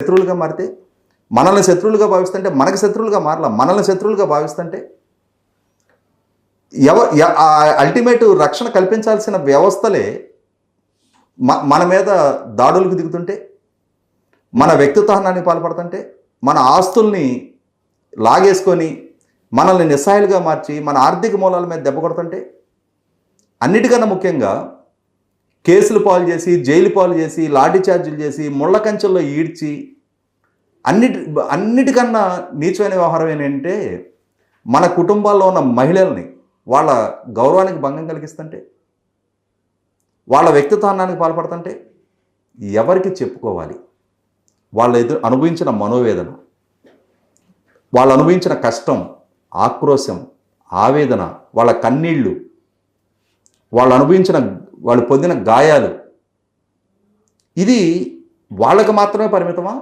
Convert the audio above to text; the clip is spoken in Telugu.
శత్రువులుగా మారితే, మనల్ని శత్రువులుగా భావిస్తుంటే, మనకు శత్రువులుగా మారలా, మనల్ని శత్రువులుగా భావిస్తుంటే అల్టిమేట్ రక్షణ కల్పించాల్సిన వ్యవస్థలే మన మీద దాడులకు దిగుతుంటే, మన వ్యక్తిత్వానికి పాల్పడుతుంటే, మన ఆస్తుల్ని లాగేసుకొని మనల్ని నిస్సహాయులుగా మార్చి మన ఆర్థిక మూలాల మీద దెబ్బ కొడుతుంటే, అన్నిటికన్నా ముఖ్యంగా కేసులు పాలు చేసి, జైలు పాలు చేసి, లాఠీ చార్జీలు చేసి, ముళ్ళ కంచెల్లో ఈడ్చి, అన్నిటికన్నా నీచమైన వ్యవహారం ఏంటంటే మన కుటుంబాల్లో ఉన్న మహిళల్ని వాళ్ళ గౌరవానికి భంగం కలిగిస్తుంటే, వాళ్ళ వ్యక్తిత్వానికి పాల్పడుతుంటే ఎవరికి చెప్పుకోవాలి? వాళ్ళు అనుభవించిన మనోవేదన, వాళ్ళు అనుభవించిన కష్టం, ఆక్రోశం, ఆవేదన, వాళ్ళ కన్నీళ్ళు, వాళ్ళు పొందిన గాయాలు, ఇది వాళ్ళకి మాత్రమే పరిమితమా?